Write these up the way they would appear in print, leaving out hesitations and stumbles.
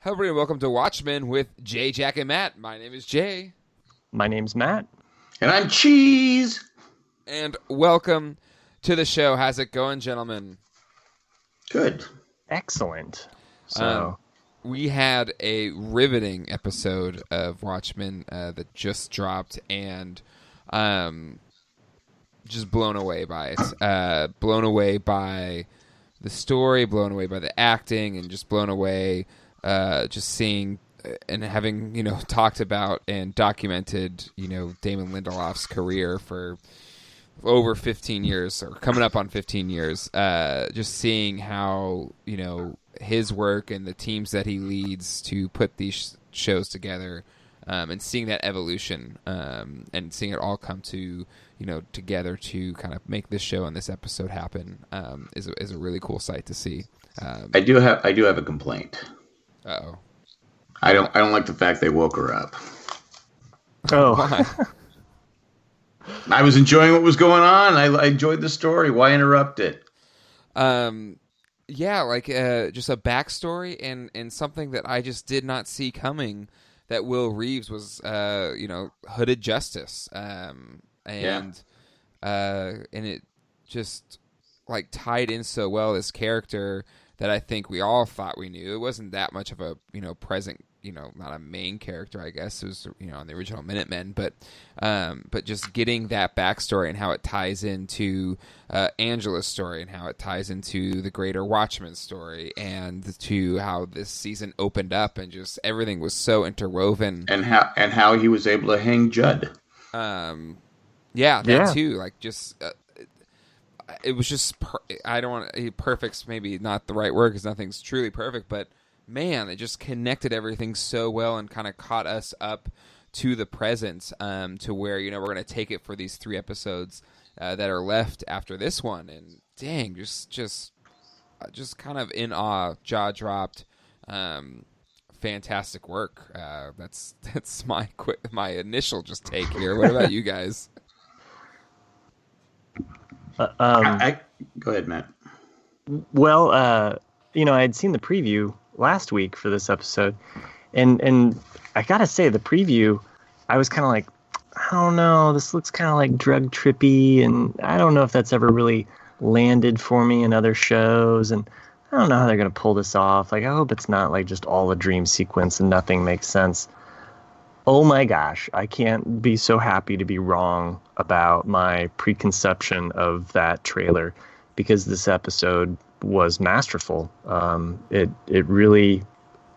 Hello, everybody, and welcome to Watchmen with Jay, Jack, and Matt. My name is Jay. My name's Matt. And I'm Cheese. And welcome to the show. How's it going, gentlemen? Good. Excellent. So we had a riveting episode of Watchmen that just dropped, and just blown away by it. Blown away by the story, blown away by the acting, and just blown away just seeing and having, talked about and documented, Damon Lindelof's career for over 15 years, or coming up on 15 years. Just seeing how, his work and the teams that he leads to put these shows together, and seeing that evolution, and seeing it all come to, together to kind of make this show and this episode happen, is a really cool sight to see. I do have a complaint. Uh-oh. I don't like the fact they woke her up. Oh. Why? I was enjoying what was going on. I enjoyed the story. Why interrupt it? Yeah, just a backstory and something that I just did not see coming, that Will Reeves was, hooded justice. And it just tied in so well, this character that I think we all thought we knew. It wasn't that much of a, present, not a main character, I guess. It was, on the original Minutemen, but just getting that backstory and how it ties into Angela's story, and how it ties into the greater Watchmen story, and to how this season opened up, and just everything was so interwoven. And how he was able to hang Judd. That too. It was just, I don't want, perfect's maybe not the right word, because nothing's truly perfect, but man, it just connected everything so well and kind of caught us up to the present, to where, we're going to take it for these 3 episodes that are left after this one. And dang, just kind of in awe, jaw dropped, fantastic work. That's my initial just take here. What about you guys? Go ahead, Matt. Well, I had seen the preview last week for this episode, and I gotta say, the preview, I was kind of like, I don't know, this looks kind of like drug trippy, and I don't know if that's ever really landed for me in other shows, and I don't know how they're gonna pull this off. I hope it's not just all a dream sequence and nothing makes sense. Oh my gosh, I can't be so happy to be wrong about my preconception of that trailer, because this episode was masterful. It really,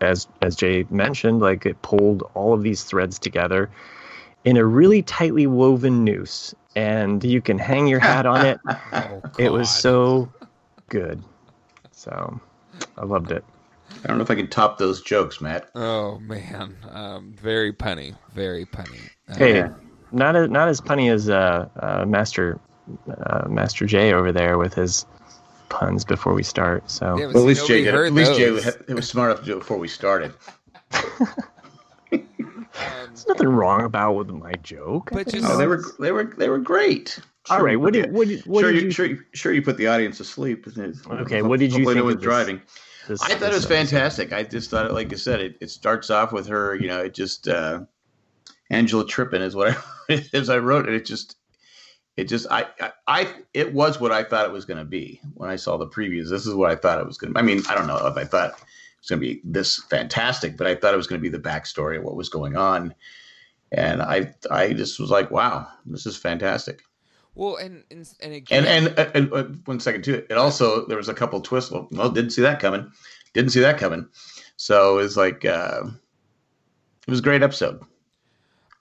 as Jay mentioned, it pulled all of these threads together in a really tightly woven noose, and you can hang your hat on it. Oh, it was so good. So I loved it. I don't know if I can top those jokes, Matt. Oh man, very punny, very punny. Hey, not as punny as Master Jay over there with his puns before we start. So yeah, well, at least Jay was smart enough to do it before we started. There's nothing wrong about my joke. But just, they were great. All right, what did you? Sure, you put the audience to sleep. Okay, what did you think? No one's driving. I thought it was fantastic. I just thought, like I said, it starts off with her. It just Angela tripping is what I wrote, and it was what I thought it was going to be when I saw the previews. This is what I thought it was going to be. I mean, I don't know if I thought it was going to be this fantastic, but I thought it was going to be the backstory of what was going on, and I just was like, wow, this is fantastic. Well, and again, and 1 second too. It also, there was a couple twists. Well, didn't see that coming. So it's it was a great episode.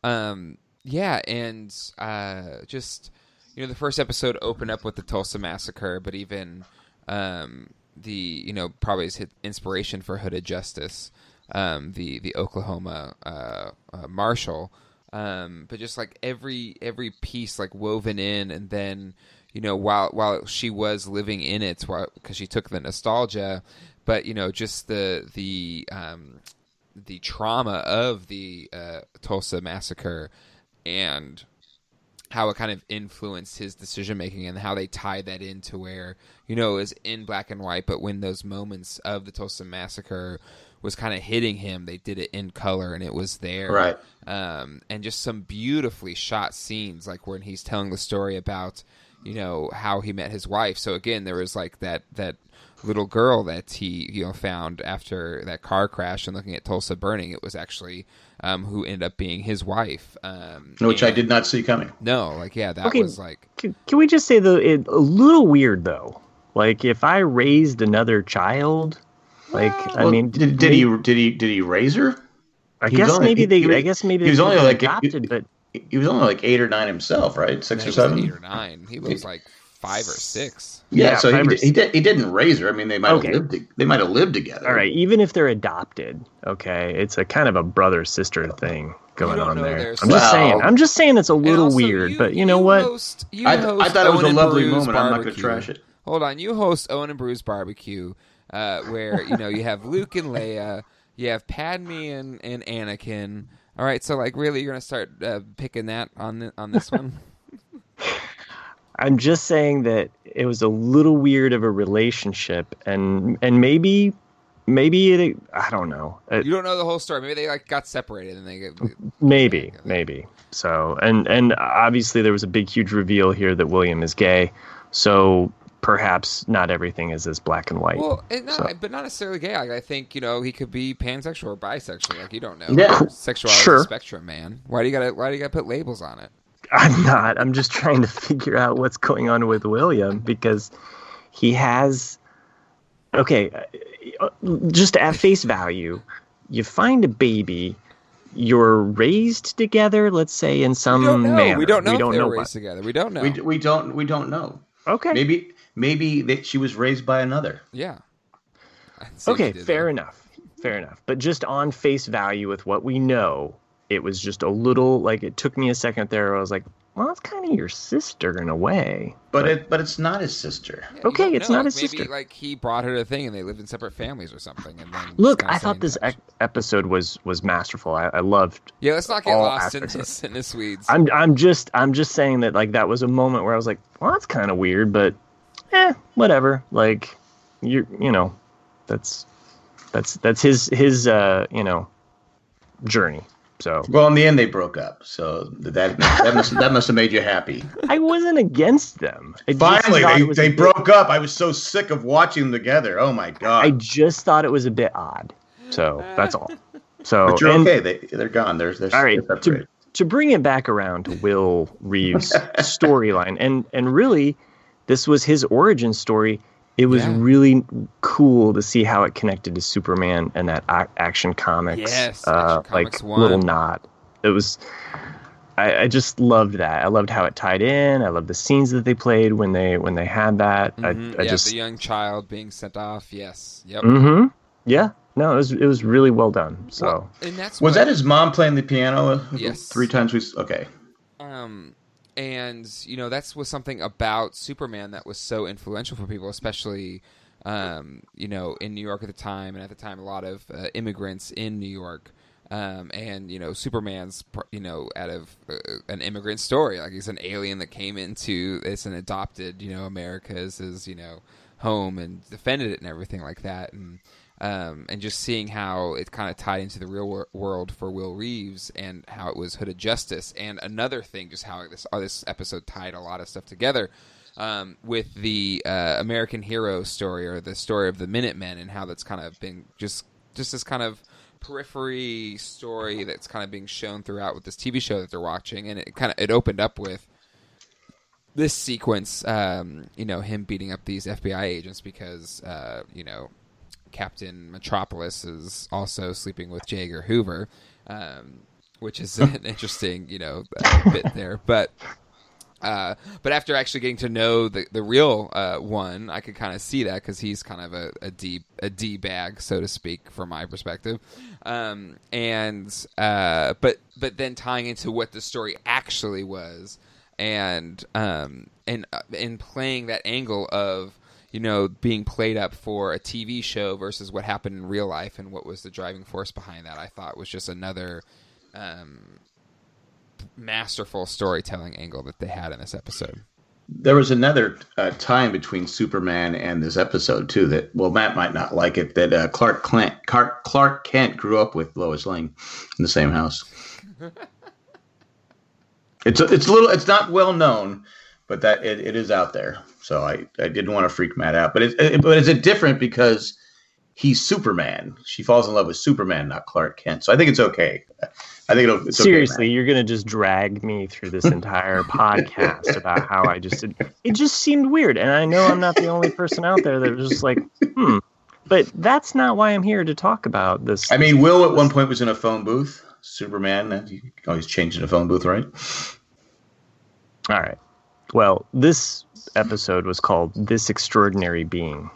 Yeah, and just the first episode opened up with the Tulsa massacre, but even the probably his inspiration for Hooded Justice, the Oklahoma marshal. But just every piece woven in, and then while she was living in it, because she took the nostalgia, but just the trauma of the Tulsa massacre, and how it kind of influenced his decision making, and how they tied that into where it was in black and white, but when those moments of the Tulsa massacre was kind of hitting him, they did it in color and it was there. Right. And just some beautifully shot scenes, like when he's telling the story about, you know, how he met his wife. So again, there was like that little girl that he, you know, found after that car crash and looking at Tulsa burning. It was actually who ended up being his wife. Which I did not see coming. No, like, yeah, that was like... Can we just say, though, a little weird, though? Like, if I raised another child, like, I mean... Did he raise her? I guess maybe they was only like adopted, but... He was only like 8 or 9 himself, right? 6 or 7? 8 or 9. He was like 5 or 6. Yeah, so he didn't raise her. I mean, they might have lived together. All right, even if they're adopted, okay, it's a kind of a brother sister thing going on there. I'm just saying it's a little weird, but you know what? I thought it was a lovely moment. I'm not going to trash it. Hold on, you host Owen and Bruce Barbecue, where you know you have Luke and Leia, you have Padme and Anakin. All right, so like, really, you're gonna start picking that on this one? I'm just saying that it was a little weird of a relationship, and maybe it, I don't know. You don't know the whole story. Maybe they like got separated and they get maybe. So and obviously there was a big huge reveal here that William is gay. So perhaps not everything is as black and white. Well, but not necessarily gay. Like, I think, you know, he could be pansexual or bisexual. Like, you don't know. Yeah, sexuality spectrum, man. Why do you gotta put labels on it? I'm not. I'm just trying to figure out what's going on with William, because he has. Okay, just at face value, you find a baby. You're raised together, let's say, in some manner. We don't know if they were raised together. We don't know. We don't know. Okay. Maybe she was raised by another. Yeah. Okay, fair enough. But just on face value with what we know, it was just a little, like, it took me a second there. I was like, well, it's kind of your sister in a way. But it's not his sister. Yeah, okay, it's not his maybe, sister. Like, he brought her to the thing and they lived in separate families or something. And then look, I thought this episode was masterful. I loved. Yeah, let's not get lost in this weeds. I'm just saying that, like, that was a moment where I was like, well, that's kind of weird, but whatever. Like, you know, that's his you know, journey. So, well, in the end, they broke up. So that must have made you happy. I wasn't against them. Finally, they broke up. I was so sick of watching them together. Oh my god! I just thought it was a bit odd. So that's all. So, but you're okay. They're gone. They're all right. To bring it back around to Will Reeves' storyline, and really, this was his origin story. It was really cool to see how it connected to Superman and that Action Comics, Action Comics 1. little nod. It was, I just loved that. I loved how it tied in. I loved the scenes that they played when they had that. Mm-hmm. The young child being sent off. Yes. Yep. Mm-hmm. Yeah. No, it was really well done. So, well, and was that his mom playing the piano? Yes. 3 times. Okay. And, you know, that was something about Superman that was so influential for people, especially, you know, in New York at the time. And at the time, a lot of immigrants in New York. And, you know, Superman's, you know, out of an immigrant story. Like, he's an alien that came into, it's an adopted, you know, America as his, you know, home and defended it and everything like that. And just seeing how it kind of tied into the real world for Will Reeves and how it was Hood of Justice. And another thing, just how this episode tied a lot of stuff together with the American Hero story, or the story of the Minutemen, and how that's kind of been just this kind of periphery story that's kind of being shown throughout with this TV show that they're watching. And it opened up with this sequence, you know, him beating up these FBI agents because, you know, Captain Metropolis is also sleeping with J. Edgar Hoover, which is an interesting, you know, bit there. But after actually getting to know the real one, I could kind of see that, because he's kind of a D bag, so to speak, from my perspective. But then tying into what the story actually was, and playing that angle of, you know, being played up for a TV show versus what happened in real life and what was the driving force behind that, I thought was just another masterful storytelling angle that they had in this episode. there was another time between Superman and this episode too. That Matt might not like it. That Clark Kent grew up with Lois Lane in the same house. It's not well known, but that it is out there. So I didn't want to freak Matt out, but is it different because he's Superman? She falls in love with Superman, not Clark Kent. So I think it's okay. I think it's seriously. Okay, you're gonna just drag me through this entire podcast about how it just seemed weird, and I know I'm not the only person out there that was just like, But that's not why I'm here to talk about this. I mean, Will at one point was in a phone booth. Superman, you always change in a phone booth, right? All right. Well, this episode was called "This Extraordinary Being,"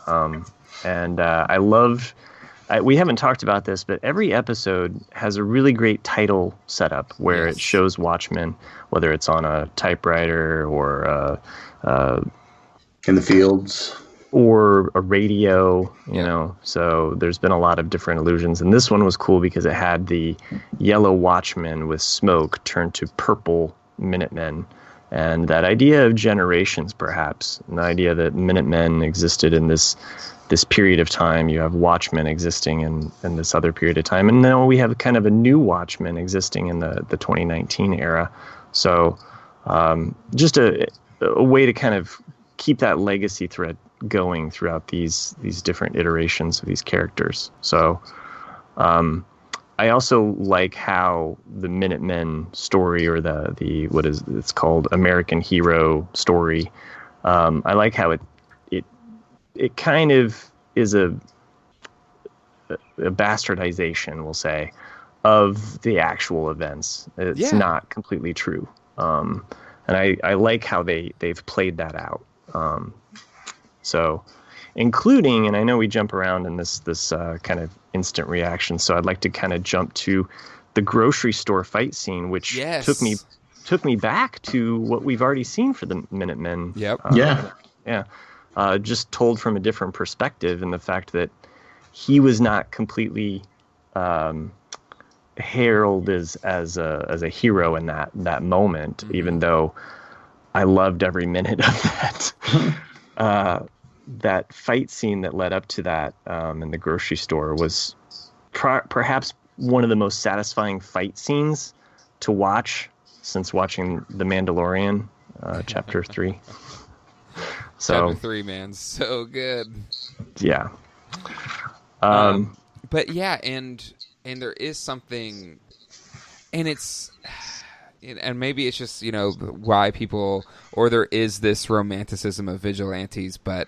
and I love. We haven't talked about this, but every episode has a really great title setup where it shows Watchmen, whether it's on a typewriter or in the fields or a radio, you know. So there's been a lot of different illusions, and this one was cool because it had the yellow Watchmen with smoke turned to purple Minutemen. And that idea of generations, perhaps, and the idea that Minutemen existed in this period of time. You have Watchmen existing in this other period of time. And now we have kind of a new Watchmen existing in the 2019 era. So just a way to kind of keep that legacy thread going throughout these different iterations of these characters. So I also like how the Minutemen story, or the what is it's called, American Hero story. I like how it kind of is a bastardization, we'll say, of the actual events. It's not completely true, and I like how they've played that out. So, including, and I know we jump around in this kind of instant reaction, so I'd like to kind of jump to the grocery store fight scene, which took me back to what we've already seen for the Minutemen. Yep. Just told from a different perspective, and the fact that he was not completely heralded as a hero in that moment, even though I loved every minute of that. That fight scene that led up to that in the grocery store was perhaps one of the most satisfying fight scenes to watch since watching The Mandalorian, Chapter 3. Chapter 3, man, so good. Yeah. But yeah, and there is something, and it's, and maybe it's just, why people, or there is this romanticism of vigilantes, but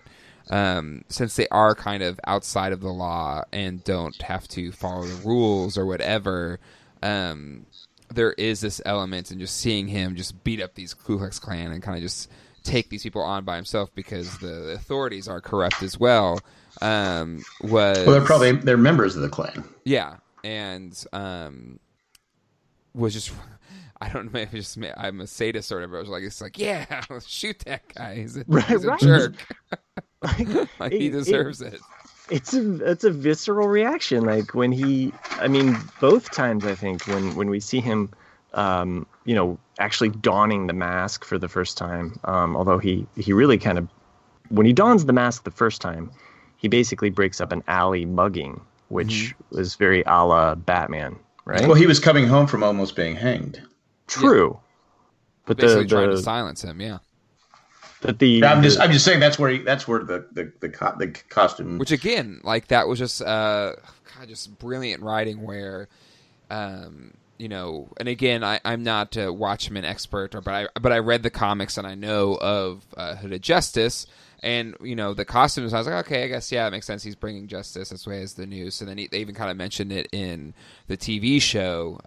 since they are kind of outside of the law and don't have to follow the rules or whatever, there is this element in just seeing him just beat up these Ku Klux Klan and kind of just take these people on by himself because the authorities are corrupt as well. They're members of the Klan. Yeah, and was just, I don't know, maybe I'm a sadist or whatever. I was like, it's like, yeah, shoot that guy. He's a jerk. Like he deserves it. It's a visceral reaction. Like when both times I think when we see him, actually donning the mask for the first time. Although he really kind of, when he dons the mask the first time, he basically breaks up an alley mugging, which was very a la Batman, right? Well, he was coming home from almost being hanged. True, but basically trying to silence him. Yeah. But I'm just saying that's where the costume. Which again, like that was just just brilliant writing where, and again, I'm not a Watchmen expert, but I read the comics and I know of Hooded Justice, and the costumes. I was like, okay, I guess it makes sense. He's bringing justice. That's way as the news. And then they even kind of mentioned it in the TV show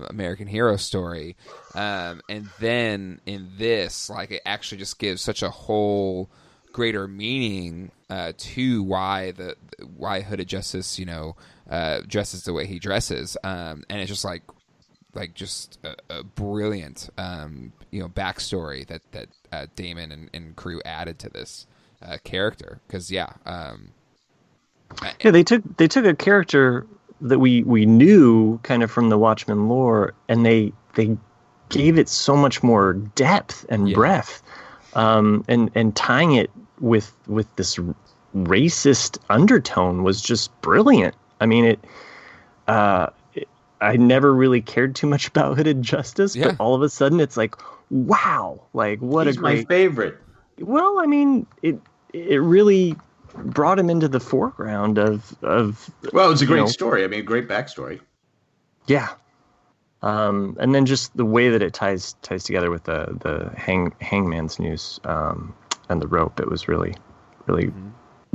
American Hero Story, and then in this, like, it actually just gives such a whole greater meaning to why Hooded Justice dresses the way he dresses, and it's just like just a brilliant backstory that Damon and crew added to this character, because they took a character that we knew kind of from the Watchmen lore, and they gave it so much more depth and breadth. and tying it with this racist undertone was just brilliant. I mean, I never really cared too much about Hooded Justice, Yeah. but all of a sudden it's like, wow, like what He's a great my favorite. Well, I mean, it really brought him into the foreground of Well, it was a great story. I mean, great backstory. yeah. And then just the way that it ties together with the hangman's noose and the rope, it was really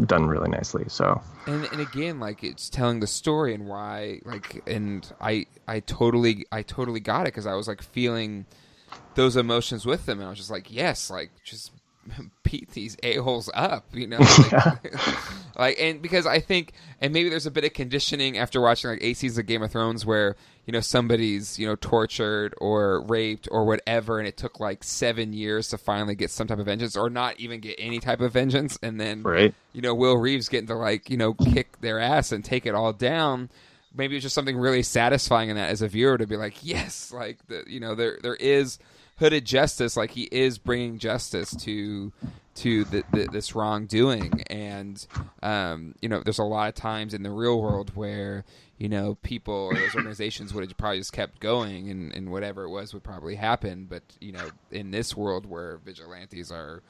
done really nicely. So and again, like, it's telling the story and why, like, and I totally got it, because I was like feeling those emotions with them, and I was just like, yes, like, just beat these a-holes up, like, like, and because I think, and maybe there's a bit of conditioning after watching like 8 seasons of Game of Thrones where somebody's tortured or raped or whatever, and it took like 7 years to finally get some type of vengeance, or not even get any type of vengeance, and then right. Will Reeves getting to like kick their ass and take it all down. Maybe it's just something really satisfying in that as a viewer to be like, yes, like there is Hooded Justice, like he is bringing justice to this wrongdoing, and there's a lot of times in the real world where people or those organizations would have probably just kept going, and whatever it was would probably happen, but in this world where vigilantes are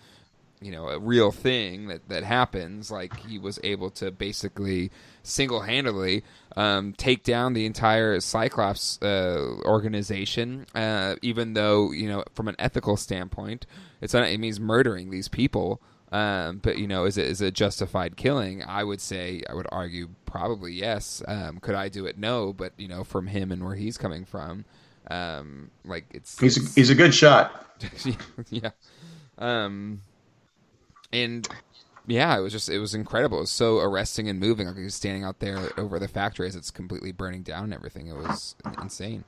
a real thing that happens, like he was able to basically single-handedly take down the entire Cyclops organization, even though from an ethical standpoint it means murdering these people, but is it justified killing? I would argue probably yes. Could I do it? No, but from him and where he's coming from, like he's a good shot. Yeah. And yeah, it was incredible. It was so arresting and moving. Like he was standing out there over the factory as it's completely burning down and everything. It was insane.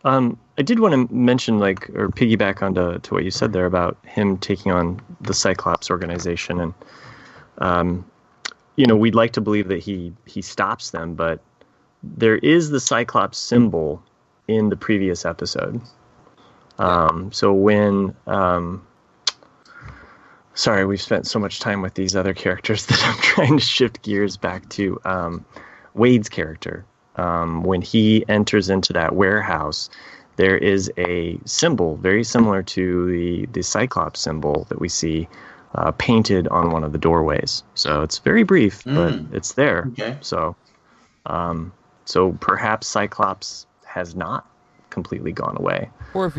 I did want to mention, or piggyback onto what you said there about him taking on the Cyclops organization, and we'd like to believe that he stops them, but there is the Cyclops symbol in the previous episode. So when sorry, we've spent so much time with these other characters that I'm trying to shift gears back to Wade's character. When he enters into that warehouse, there is a symbol very similar to the Cyclops symbol that we see painted on one of the doorways. So it's very brief, but it's there. Okay. So perhaps Cyclops has not completely gone away. Or if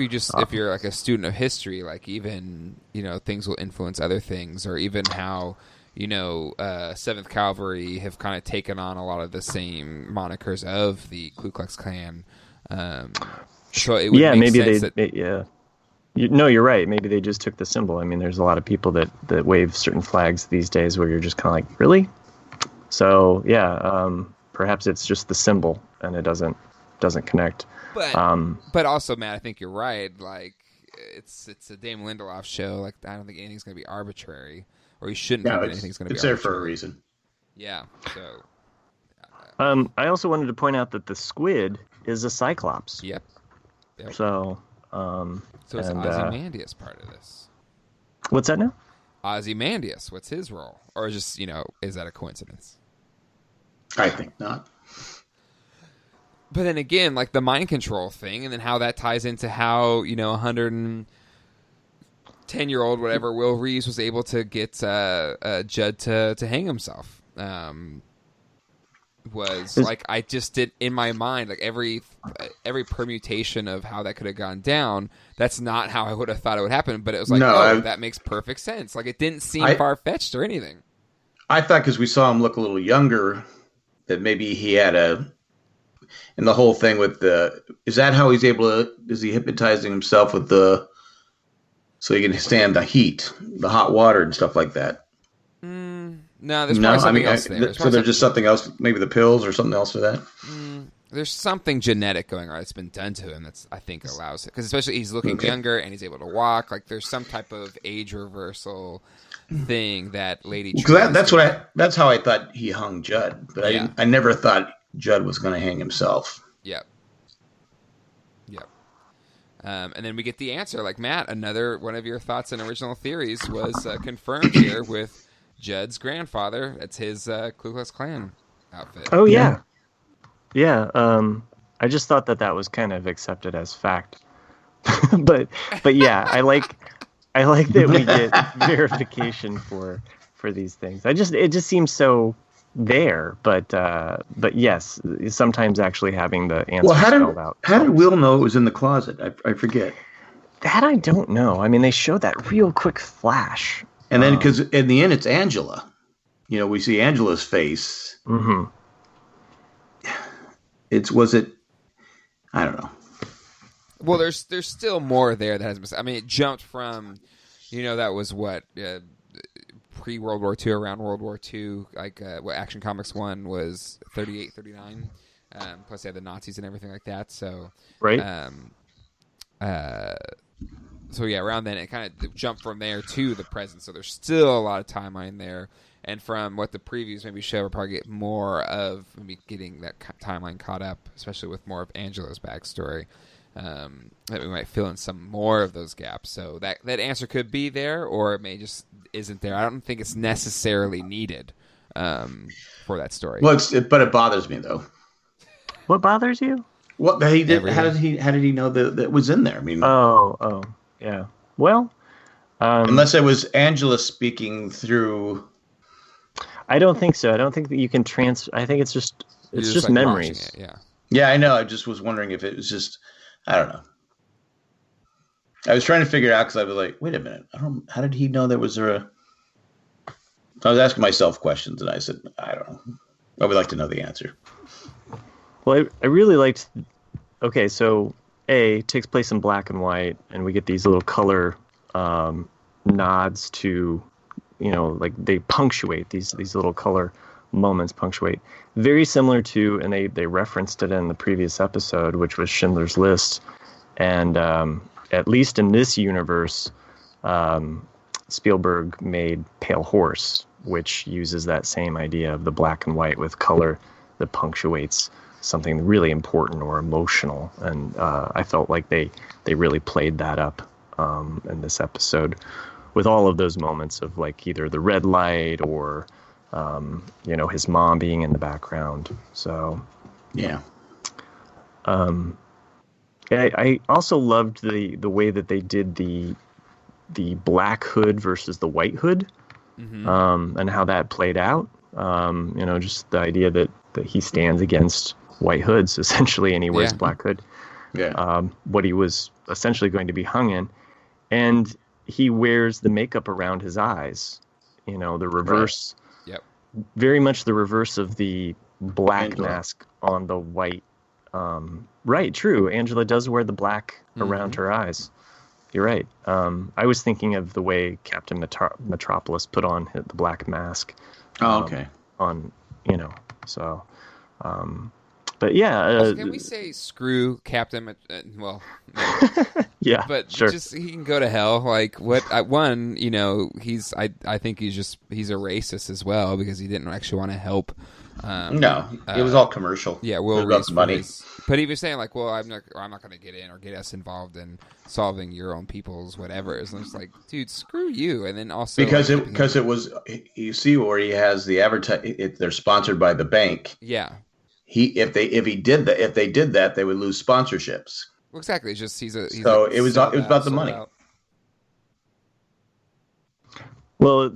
you're like a student of history, like even things will influence other things, or even how 7th Cavalry have kind of taken on a lot of the same monikers of the Ku Klux Klan. So it would make sense you're right. Maybe they just took the symbol. I mean, there's a lot of people that wave certain flags these days where you're just kind of like, really? So yeah, perhaps it's just the symbol and it doesn't connect. But also, Matt, I think you're right. Like it's a Damon Lindelof show. Like I don't think anything's going to be arbitrary, or you shouldn't think anything's going to be. It's there for a reason. Yeah. So. I also wanted to point out that the squid is a Cyclops. Yep. So. So is Ozymandias part of this? What's that now? Ozymandias. What's his role, or just is that a coincidence? I think not. But then again, like the mind control thing, and then how that ties into how 110-year-old whatever Will Reeves was able to get Judd to hang himself. Like I just did in my mind, like every permutation of how that could have gone down. That's not how I would have thought it would happen. But it was like, that makes perfect sense. Like it didn't seem far-fetched or anything. I thought because we saw him look a little younger, that maybe he had and the whole thing with is that how he's able to, is he hypnotizing himself with so he can stand the heat, the hot water and stuff like that? No, there's probably something else there. So there's just something else, maybe the pills or something else for that? There's something genetic going on that's been done to him that's, I think, allows it. Because especially he's looking younger and he's able to walk. Like there's some type of age reversal thing that Lady. That's how I thought he hung Judd, but I never thought Judd was going to hang himself. Yep. And then we get the answer. Like, Matt, another one of your thoughts and original theories was confirmed here with Judd's grandfather. It's his Ku Klux Klan outfit. Oh, yeah. Yeah. I just thought that was kind of accepted as fact. but yeah, I like that we get verification for these things. It just seems so there, but yes, sometimes actually having the answer spelled out. How did Will know it was in the closet? I forget. That I don't know. I mean, they showed that real quick flash. And then, because in the end, it's Angela. We see Angela's face. Mm-hmm. I don't know. Well, there's still more there that has been. I mean, it jumped from, that was what pre-World War II, around World War II. Like what Action Comics 1 was 38, 39. Plus they had the Nazis and everything like that. So right. So yeah, around then it kind of jumped from there to the present. So there's still a lot of timeline there. And from what the previews maybe show, we'll probably get more of maybe getting that timeline caught up, especially with more of Angela's backstory. That we might fill in some more of those gaps. So that answer could be there, or it may just isn't there. I don't think it's necessarily needed for that story. Well, but it bothers me though. What bothers you? What he did? How did he know that it was in there? I mean, oh, yeah. Well, unless it was Angela speaking through. I don't think so. I don't think that you can transfer. I think it's just like memories. Yeah, I know. I just was wondering if it was just. I don't know. I was trying to figure it out because I was like, wait a minute. How did he know there was a... I was asking myself questions, and I said, I don't know. I would like to know the answer. Well, I really liked... Okay, so it takes place in black and white, and we get these little color nods to, like they punctuate, these little color moments punctuate. Very similar to, and they referenced it in the previous episode, which was Schindler's List. And at least in this universe, Spielberg made Pale Horse, which uses that same idea of the black and white with color that punctuates something really important or emotional. And I felt like they really played that up in this episode with all of those moments of like either the red light or his mom being in the background. So, yeah. I also loved the way that they did the black hood versus the white hood, and how that played out. Just the idea that he stands against white hoods essentially, and he wears black hood. Yeah. What he was essentially going to be hung in, and he wears the makeup around his eyes. The reverse. Right. Yep. Very much the reverse of the black Angela. mask on the white. Right, true. Angela does wear the black around her eyes. You're right. I was thinking of the way Captain Metropolis put on the black mask. Oh, okay. So. But yeah. Can we say screw Captain? Well, yeah, but sure. Just he can go to hell. Like what? He's. I think he's a racist as well because he didn't actually want to help. No, it was all commercial. Yeah, Will Reese money. But he was saying like, well, I'm not going to get in or get us involved in solving your own people's whatever. And it's like, dude, screw you. And then also because it was, you see where he has the they're sponsored by the bank. Yeah. If they did that, they would lose sponsorships. Well, exactly. It's just it was about the money. Well,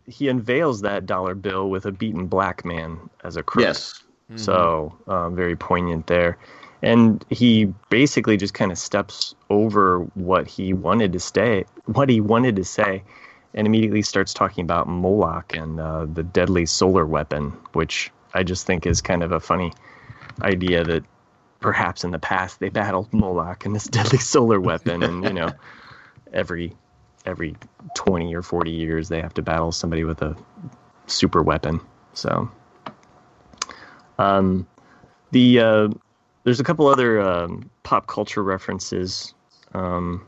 he unveils that dollar bill with a beaten black man as a crook. Yes. Mm-hmm. So very poignant there. And he basically just kind of steps over what he wanted to say, and immediately starts talking about Moloch and the deadly solar weapon, which I just think is kind of a funny idea that perhaps in the past they battled Moloch and this deadly solar weapon, and every 20 or 40 years they have to battle somebody with a super weapon. So there's a couple other pop culture references. I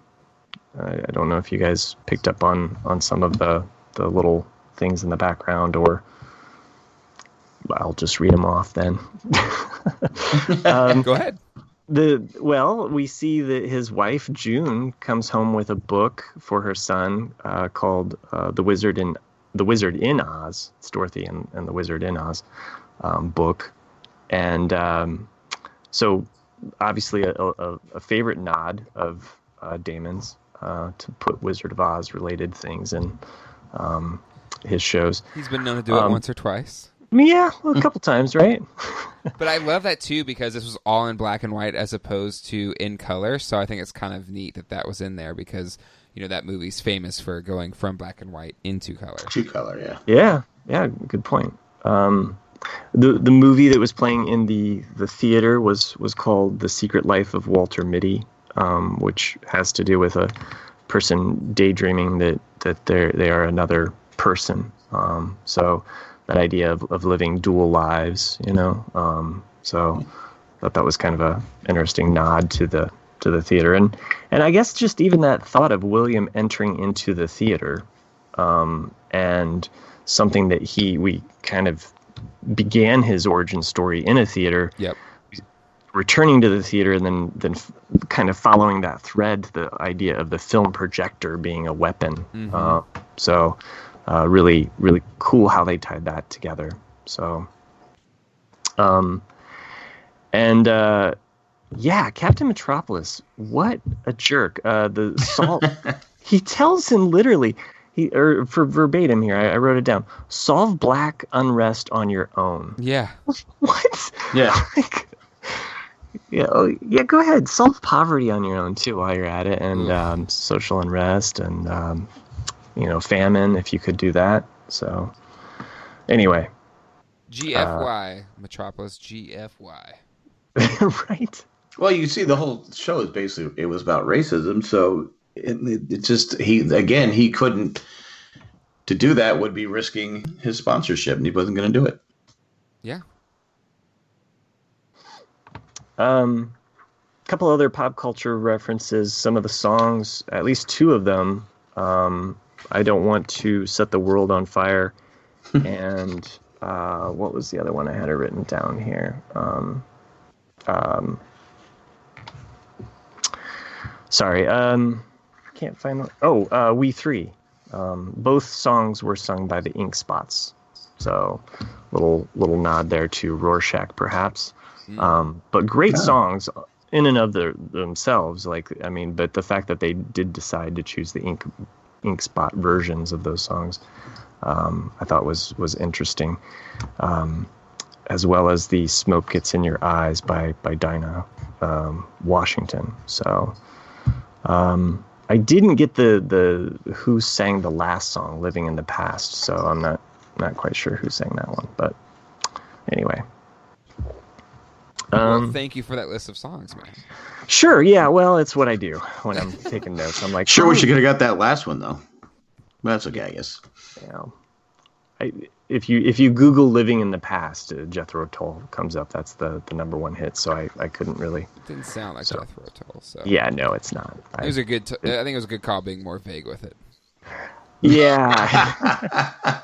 don't know if you guys picked up on some of the little things in the background, or I'll just read them off then. Go ahead. We see that his wife June comes home with a book for her son called "The Wizard in Oz." It's Dorothy and the Wizard in Oz book, and so obviously a favorite nod of Damon's to put Wizard of Oz related things in his shows. He's been known to do it once or twice. Yeah, a couple times, right? But I love that too because this was all in black and white as opposed to in color. So I think it's kind of neat that was in there because that movie's famous for going from black and white into color. To color, yeah. Yeah, good point. The movie that was playing in the theater was called The Secret Life of Walter Mitty, which has to do with a person daydreaming that they are another person. So that idea of living dual lives, so I thought that was kind of a interesting nod to the theater, and I guess just even that thought of William entering into the theater, and something that we kind of began his origin story in a theater. Yep. Returning to the theater and then kind of following that thread, the idea of the film projector being a weapon. Mm-hmm. So really, really cool how they tied that together. So, Captain Metropolis, what a jerk. The salt, he tells him literally, for verbatim here, I wrote it down, solve black unrest on your own. Yeah. What? Yeah. Yeah, go ahead. Solve poverty on your own, too, while you're at it, and social unrest and, famine, if you could do that. So, anyway. GFY, Metropolis, GFY. Right? Well, you see, the whole show is basically, it was about racism, so it just, he couldn't, to do that would be risking his sponsorship, and he wasn't going to do it. Yeah. Couple other pop culture references. Some of the songs, at least two of them, I Don't Want to Set the World on Fire, and what was the other one? I had it written down here. Sorry, can't find it. Oh, We Three. Both songs were sung by the Ink Spots, so little nod there to Rorschach, perhaps. But great songs in and of themselves. But the fact that they did decide to choose the ink spot versions of those songs, I thought was interesting. As well as the Smoke Gets in Your Eyes by Dinah Washington. So I didn't get the who sang the last song, Living in the Past. So I'm not quite sure who sang that one. But anyway. Well, thank you for that list of songs, man. Sure, yeah. Well, it's what I do when I'm taking notes. I'm like, sure, we should have got that last one though. Well, that's okay, I guess. If you Google "Living in the Past," Jethro Tull comes up. That's the number one hit. So I couldn't really. It didn't sound like Jethro Tull. So yeah, no, it's not. It was a good. I think it was a good call, being more vague with it. Yeah.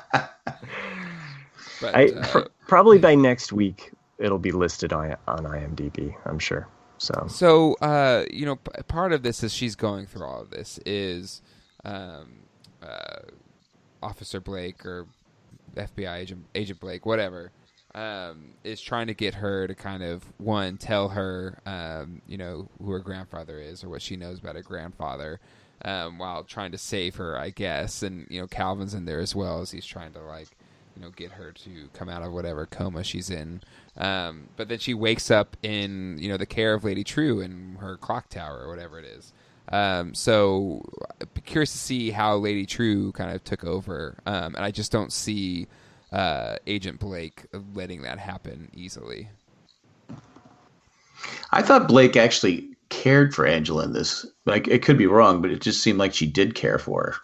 But probably by next week it'll be listed on IMDb, I'm sure. So part of this is she's going through all of this is Officer Blake or FBI agent Blake, whatever, is trying to get her to kind of tell her who her grandfather is or what she knows about her grandfather, while trying to save her, I guess. And Calvin's in there as well, as he's trying to get her to come out of whatever coma she's in. But then she wakes up in, the care of Lady True in her clock tower or whatever it is. So I'd be curious to see how Lady True kind of took over. And I just don't see Agent Blake letting that happen easily. I thought Blake actually cared for Angela in this. It could be wrong, but it just seemed like she did care for her.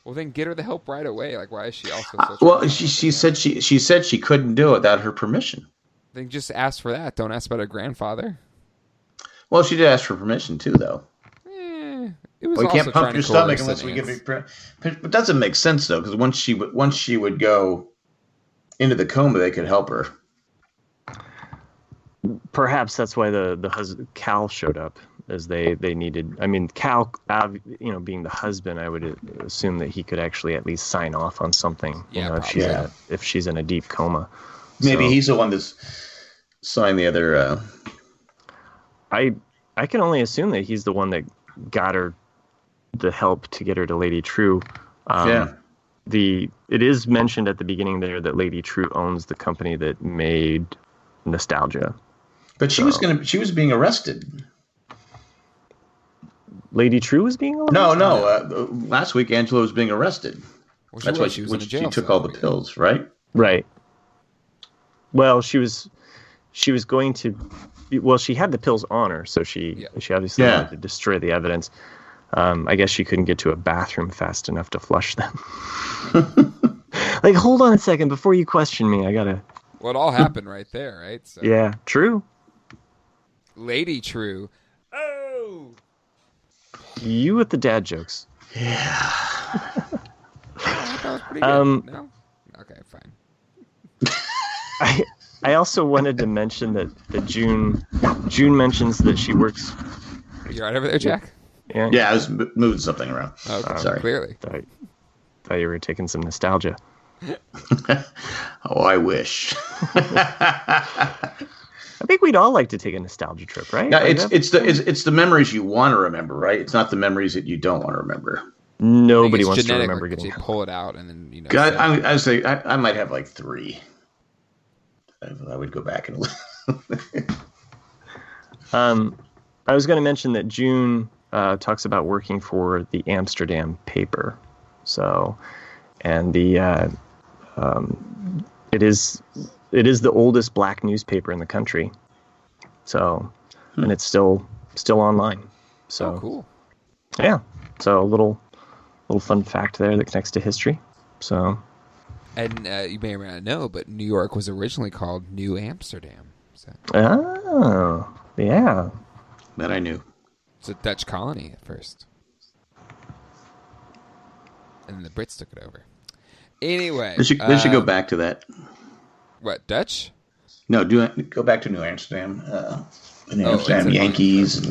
Well, then get her the help right away. Why is she also so well, she said she couldn't do it without her permission. Then just ask for that. Don't ask about her grandfather. Well, she did ask for permission too, though. It was we also can't pump your stomach unless we give you. It doesn't make sense though, because once she would go into the coma, they could help her. perhaps that's why Cal showed up, as they needed. I mean, Cal, being the husband, I would assume that he could actually at least sign off on something. Yeah, if she's in a deep coma. Maybe So, he's the one that's signed the other. I can only assume that he's the one that got her the help to get her to Lady True. It is mentioned at the beginning there that Lady True owns the company that made Nostalgia. But she was being arrested. Lady True was being arrested? No. Last week, Angela was being arrested. Well, That's why she took all the pills, right? Right. Well, she was going to. Well, she had the pills on her, so she obviously wanted to destroy the evidence. I guess she couldn't get to a bathroom fast enough to flush them. Like, hold on a second before you question me. I gotta. Well, it all happened right there, right? So. Yeah, true. Lady True. Oh. You with the dad jokes. Yeah. That was pretty good. No? Okay, fine. I also wanted to mention that June mentions that she works. Are you right over there, Jack? Yeah, I was moving something around. Okay, sorry. Clearly. Thought you were taking some nostalgia. Oh, I wish. I think we'd all like to take a nostalgia trip, right? Yeah, it's the memories you want to remember, right? It's not the memories that you don't want to remember. Nobody wants to remember getting. You pull it out and then I might have like 3. I would go back and. I was going to mention that June talks about working for the Amsterdam paper, and it is the oldest black newspaper in the country, and it's still online. So cool. Yeah, so a little fun fact there that connects to history. So, and you may or may not know, but New York was originally called New Amsterdam. So. Oh, yeah. That I knew. It's a Dutch colony at first. And then the Brits took it over. Anyway. They should go back to that. What, Dutch? No, go back to New Amsterdam. New Amsterdam Yankees.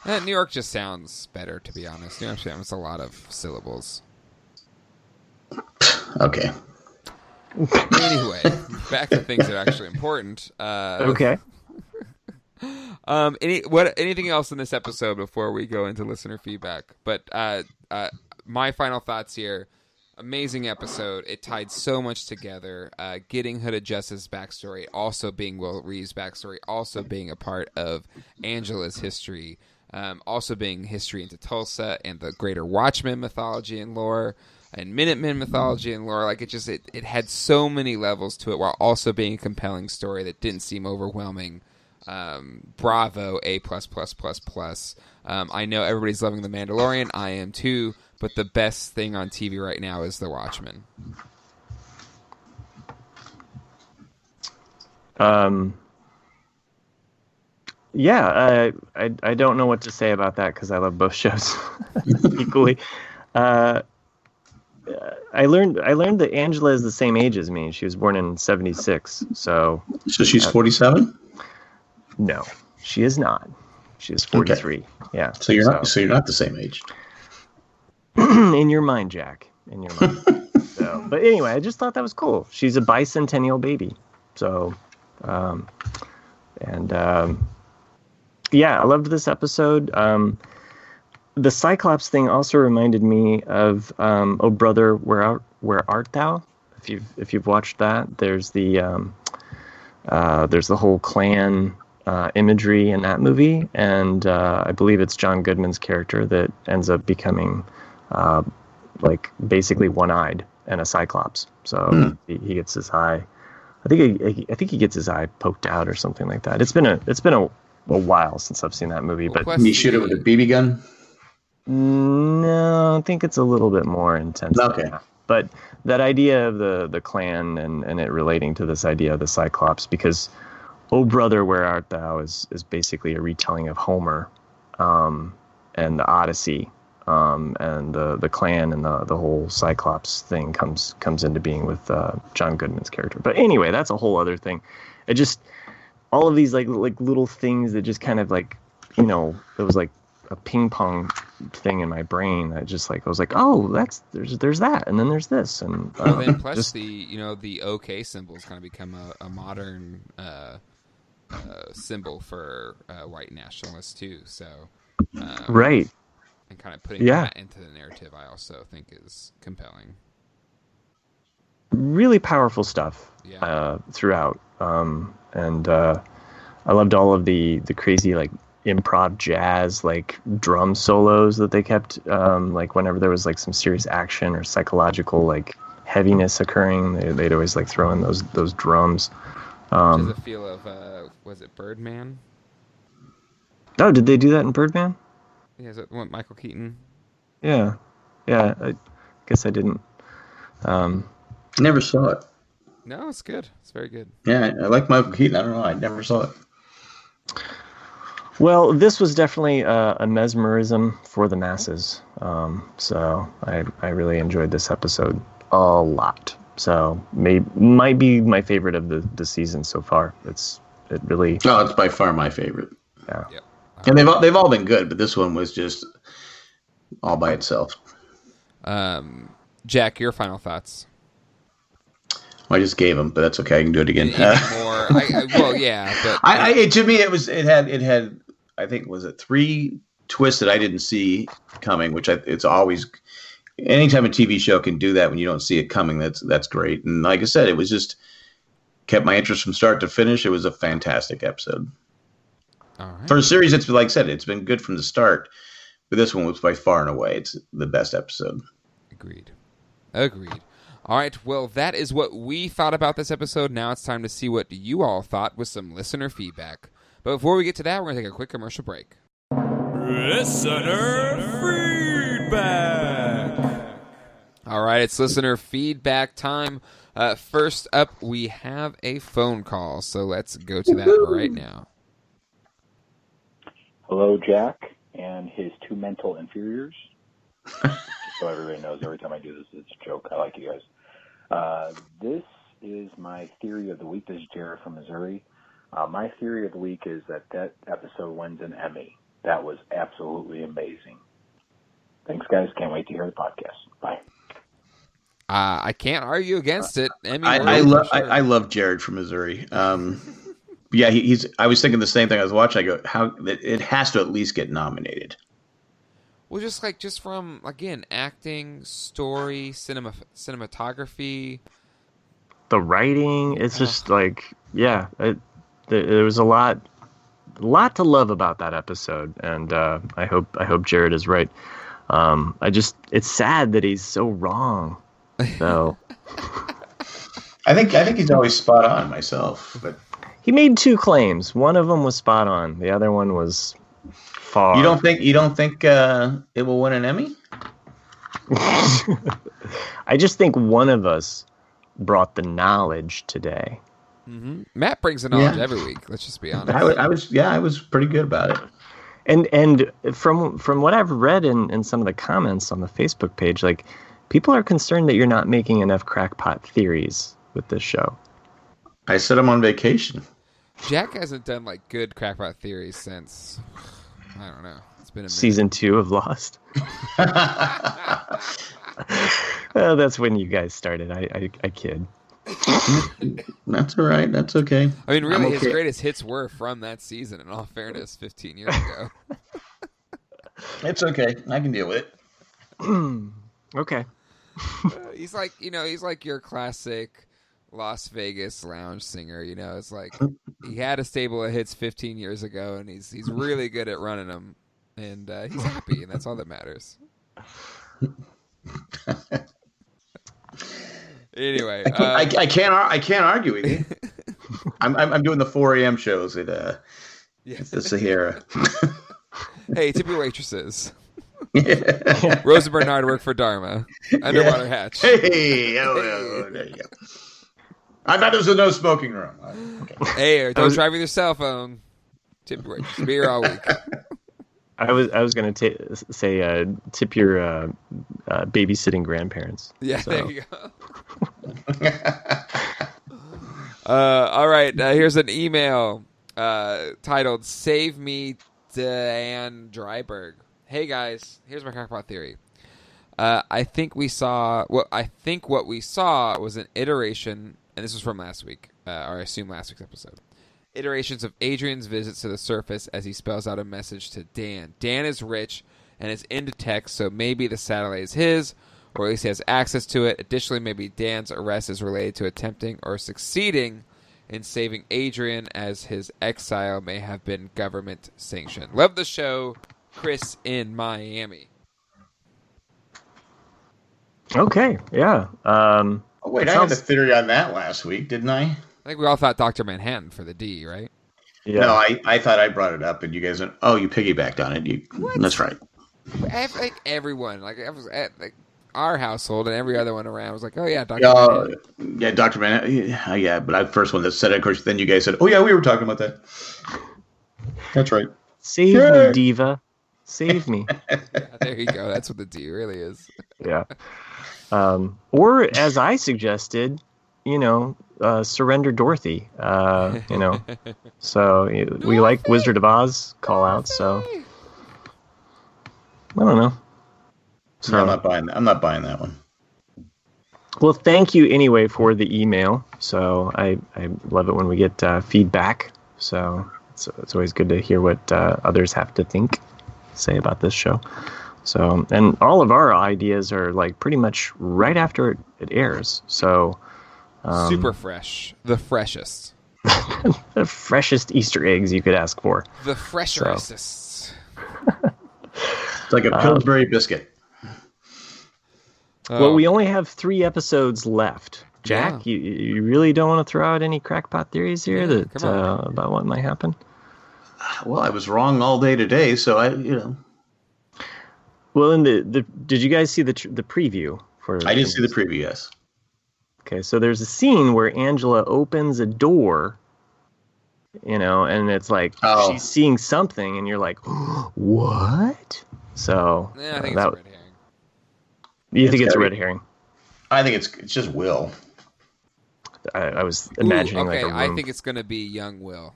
New York just sounds better, to be honest. New Amsterdam has a lot of syllables. Okay. Anyway, back to things that are actually important. Okay. Anything else in this episode before we go into listener feedback? But my final thoughts here. Amazing episode. It tied so much together. Getting Hooded Justice's backstory, also being Will Reeves' backstory, also being a part of Angela's history, also being history into Tulsa and the greater Watchmen mythology and lore, and Minutemen mythology and lore. Like it had so many levels to it, while also being a compelling story that didn't seem overwhelming. Bravo, A++++. I know everybody's loving The Mandalorian. I am too. But the best thing on TV right now is The Watchmen. Yeah, I don't know what to say about that because I love both shows equally. I learned that Angela is the same age as me. She was born in 1976, so she's 47. No, she is not. She is 43. Okay. Yeah. So you're not the same age. In your mind, Jack. In your mind. But anyway, I just thought that was cool. She's a bicentennial baby. So, yeah, I loved this episode. The Cyclops thing also reminded me of "Oh Brother, Where Art Thou?" If you've watched that, there's the whole Klan imagery in that movie, and I believe it's John Goodman's character that ends up becoming like basically one-eyed and a Cyclops. So he gets his eye. I think he gets his eye poked out or something like that. It's been a while since I've seen that movie. But can you shoot it with a BB gun? No, I think it's a little bit more intense. Okay. But that idea of the Klan and it relating to this idea of the Cyclops, because "Oh Brother, Where Art Thou" is basically a retelling of Homer and the Odyssey, and the Klan and the whole Cyclops thing comes into being with John Goodman's character. But anyway, that's a whole other thing. all of these like little things that just kind of like, you know, it was like a ping pong thing in my brain that just like I was like, oh, there's that, and then there's this, and well, then plus just, the OK symbol's kind of become a modern symbol for white nationalists too. So right, and kind of putting that into the narrative, I also think is compelling. Really powerful stuff throughout, and I loved all of the crazy like improv jazz like drum solos that they kept like whenever there was like some serious action or psychological like heaviness occurring, they'd always like throw in those drums. Which is a feel of was it Birdman? Oh, did they do that in Birdman? Yeah, is it what, Michael Keaton? Yeah, I guess I didn't. Never saw it. No, it's good. It's very good. Yeah, I like Michael Keaton. I don't know. I never saw it. Well, this was definitely a mesmerism for the masses. So I really enjoyed this episode a lot. So might be my favorite of the season so far. It's by far my favorite. Yeah. Yep. And they've all been good, but this one was just all by itself. Jack, your final thoughts? Well, I just gave them, but that's okay. I can do it again. More. Well, yeah, but to me, it had. I think was it 3 twists that I didn't see coming, which it's always. Anytime a TV show can do that when you don't see it coming, that's great. And like I said, it was just kept my interest from start to finish. It was a fantastic episode. All right. For a series, it's like I said, it's been good from the start, but this one was by far and away it's the best episode. Agreed. All right, well, that is what we thought about this episode. Now it's time to see what you all thought with some listener feedback. But before we get to that, we're going to take a quick commercial break. Listener feedback. All right, it's listener feedback time. First up, we have a phone call, so let's go to that right now. Hello, Jack and his 2 mental inferiors. So everybody knows, every time I do this, it's a joke. I like you guys. This is my theory of the week. This is Jared from Missouri. My theory of the week is that episode wins an Emmy. That was absolutely amazing. Thanks, guys. Can't wait to hear the podcast. Bye. I can't argue against it. Emmy I love Jared from Missouri. Yeah, he's. I was thinking the same thing. I was watching. I go, how it has to at least get nominated. Well, just from again acting, story, cinematography, the writing. It's just like there was a lot to love about that episode, and I hope Jared is right. It's sad that he's so wrong. So I think he's always spot on myself, but he made 2 claims. One of them was spot on. The other one was far. You don't think it will win an Emmy? I just think one of us brought the knowledge today. Mm-hmm. Matt brings the knowledge every week. Let's just be honest. I was pretty good about it. And from what I've read in some of the comments on the Facebook page, like people are concerned that you're not making enough crackpot theories with this show. I said I'm on vacation. Jack hasn't done like good crackpot theories since I don't know. It's been a minute. Season 2 of Lost. Well, that's when you guys started. I kid. That's all right. That's okay. I mean, really, his greatest hits were from that season. In all fairness, 15 years ago. It's okay. I can deal with it. Okay. He's like your classic Las Vegas lounge singer. You know, it's like he had a stable of hits 15 years ago, and he's really good at running them, and he's happy, and that's all that matters. Anyway, I can't argue with you. I'm doing the 4 a.m. shows at the Sahara. Hey, tip your waitresses. Rosa Bernard worked for Dharma. Underwater Hatch. Hey, there you go. I thought this was a no smoking room. Okay. Hey, don't drive with your cell phone. Tip your waitresses. Be here all week. I was going to say tip your babysitting grandparents. Yeah, so. There you go. All right, here's an email titled "Save Me, Dan Dryberg." Hey guys, here's my crackpot theory. I think what we saw was an iteration, and this was from last week, or I assume last week's episode. Iterations of Adrian's visits to the surface as he spells out a message to Dan. Dan is rich and is into tech, so maybe the satellite is his, or at least he has access to it. Additionally, maybe Dan's arrest is related to attempting or succeeding in saving Adrian, as his exile may have been government sanctioned. Love the show, Chris in Miami. Okay, yeah. Oh, wait, I had a theory on that last week, didn't I? I think we all thought Dr. Manhattan for the D, right? Yeah. No, I thought I brought it up, and you guys went, "Oh, you piggybacked on it." That's right. Like everyone, like I was at our household and every other one around was like, "Oh yeah, Dr. Manhattan." Yeah, Dr. Manhattan. Yeah, but I'm the first one that said it. Of course, then you guys said, "Oh yeah, we were talking about that." That's right. Save me, diva. Save me. There you go. That's what the D really is. Yeah. Or as I suggested, surrender Dorothy. So we like Wizard of Oz call out. So I don't know. So No, I'm not buying that one. Well, thank you anyway for the email. So I love it when we get feedback. So it's always good to hear what others have to say about this show. So, and all of our ideas are like pretty much right after it airs. So, super fresh, the freshest, the freshest Easter eggs you could ask for. The freshest. It's like a Pillsbury biscuit. Well, we only have 3 episodes left. Jack, yeah. you really don't want to throw out any crackpot theories here about what might happen? Well, I was wrong all day today, so Well, in did you guys see the preview for? I didn't see the preview. Yes. Okay, so there's a scene where Angela opens a door, and it's like she's seeing something, and you're like, what? So I think it's a red herring. You think it's a red herring? I think it's just Will. I was imagining like a room. I think it's going to be young Will.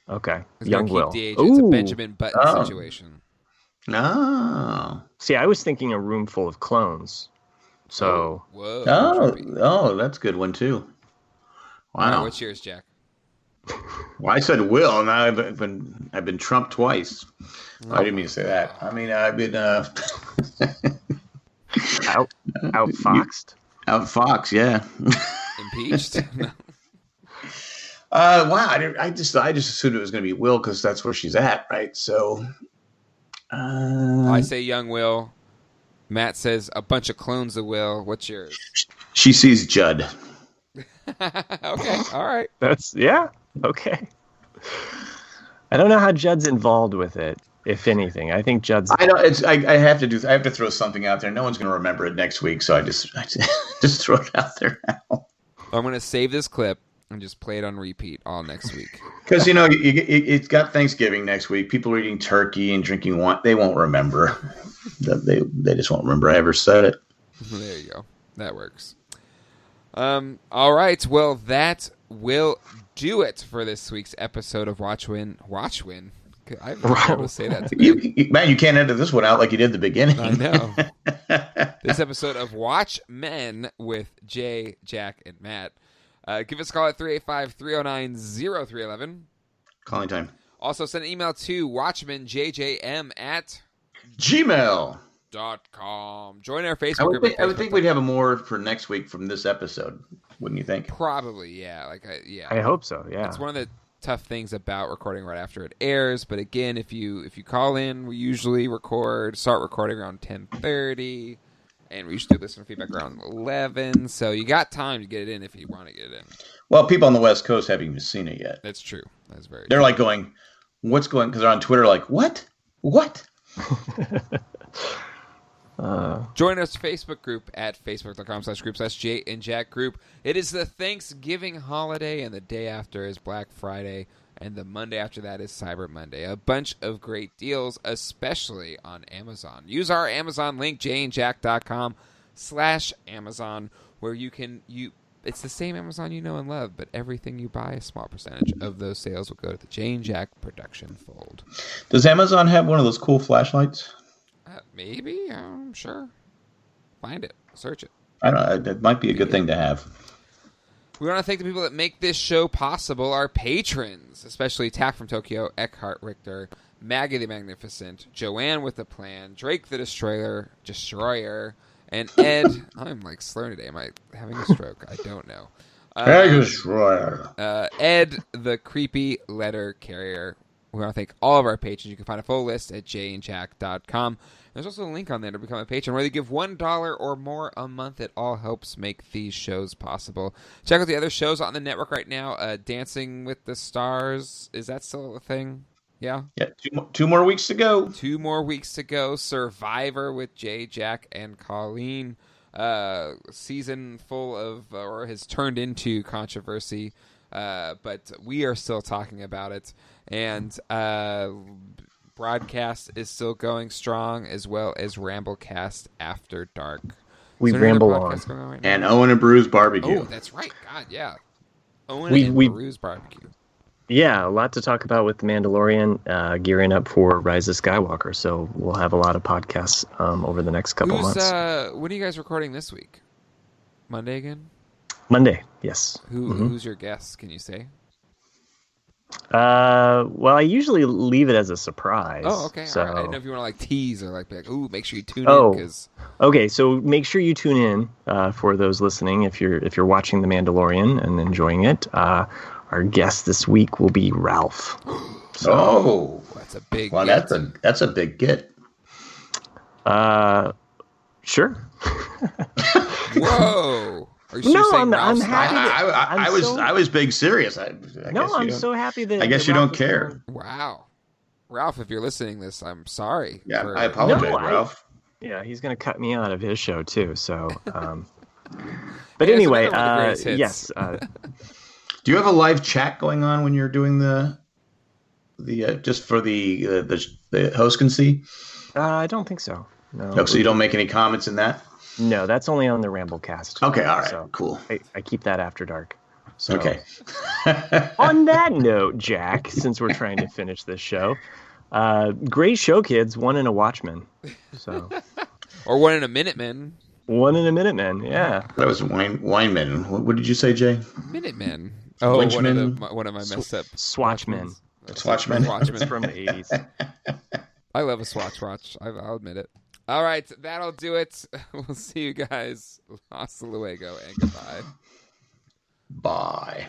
Okay, it's young Will. It's a Benjamin Button situation. No. See, I was thinking a room full of clones. So. Oh, that's a good one too. Wow. Right, what's yours, Jack? Well, I said Will, and now I've been trumped twice. I didn't mean to say that. I mean, I've been outfoxed. Outfoxed, yeah. Impeached. Wow. I just assumed it was going to be Will because that's where she's at, right? So. I say young Will. Matt says a bunch of clones of Will. What's yours? She sees Judd. Okay, all right. Okay. I don't know how Judd's involved with it, if anything. I think Judd's. I know I have to throw something out there. No one's going to remember it next week, so I just throw it out there now. I'm going to save this clip and just play it on repeat all next week. Because it's got Thanksgiving next week. People are eating turkey and drinking wine. They won't remember. They just won't remember I ever said it. There you go. That works. All right. Well, that will do it for this week's episode of Watchmen. Watchmen? I've been able to say that today. Man, you can't edit this one out like you did at the beginning. I know. This episode of Watchmen with Jay, Jack, and Matt. Give us a call at 385-309-0311. Calling time. Also, send an email to watchmanjjm@gmail.com. Join our Facebook group. I would think we'd have more for next week from this episode, wouldn't you think? Probably, yeah. I hope so, yeah. It's one of the tough things about recording right after it airs. But again, if you call in, we usually start recording around 10:30. And we usually listen to feedback around 11, so you got time to get it in if you want to get it in. Well, people on the West Coast haven't even seen it yet. That's true. That's very They're true. like going, what's going, because they're on Twitter like, what? Join us Facebook group at facebook.com/group/Jay and Jack group. It is the Thanksgiving holiday, and the day after is Black Friday, and the Monday after that is Cyber Monday. A bunch of great deals, especially on Amazon. Use our Amazon link, jayandjack.com/Amazon, where you It's the same Amazon you know and love, but everything you buy, a small percentage of those sales will go to the Jane Jack production fold. Does Amazon have one of those cool flashlights? Maybe. I'm sure. Find it. Search it. I don't know. It might be a good thing to have. We want to thank the people that make this show possible, our patrons, especially Tack from Tokyo, Eckhart Richter, Maggie the Magnificent, Joanne with the Plan, Drake the Destroyer, and Ed. I'm like slurring today. Am I having a stroke? I don't know. Ed the Creepy Letter Carrier. We want to thank all of our patrons. You can find a full list at janejack.com. There's also a link on there to become a patron. Whether you give $1 or more a month, it all helps make these shows possible. Check out the other shows on the network right now. Dancing with the Stars. Is that still a thing? Yeah? Yeah, two more weeks to go. 2 more weeks to go. Survivor with Jay, Jack, and Colleen. Season full of, or has turned into controversy. But we are still talking about it. And broadcast is still going strong, as well as Ramblecast After Dark. We ramble on. Right and Owen and Brews Barbecue. Oh, that's right. God, yeah. Owen and Brews Barbecue. Yeah, a lot to talk about with The Mandalorian, gearing up for Rise of Skywalker. So we'll have a lot of podcasts over the next couple months. When are you guys recording this week? Monday again? Monday, yes. Who's your guest, can you say? Well, I usually leave it as a surprise. Oh, okay. So... All right. I didn't know if you want to like tease or like, ooh, make sure you tune in. Cause... Okay. So make sure you tune in for those listening. If you're watching The Mandalorian and enjoying it, our guest this week will be Ralph. So, that's a big. Well, get. that's a big get. Sure. Whoa. I'm happy. I was being serious. I'm so happy that. I guess you don't care. Wow, Ralph, if you're listening to this, I'm sorry. Yeah, I apologize, Ralph. Yeah, he's going to cut me out of his show too. So, but anyway, yes. Do you have a live chat going on when you're doing the just for the host can see? I don't think so. No, so you don't make any comments in that? No, that's only on the Ramblecast. Okay, all right, so cool. I keep that after dark. So, okay. On that note, Jack, since we're trying to finish this show, great show, kids. 1 in a Watchmen. So, or 1 in a Minutemen. 1 in a Minutemen, yeah. That was Wineman. What did you say, Jay? Minutemen. Oh, one of my messed up. Swatchmen. Swatchmen. It's from the 80s. I love a Swatch watch. I'll admit it. All right, that'll do it. We'll see you guys. Hasta luego and goodbye. Bye.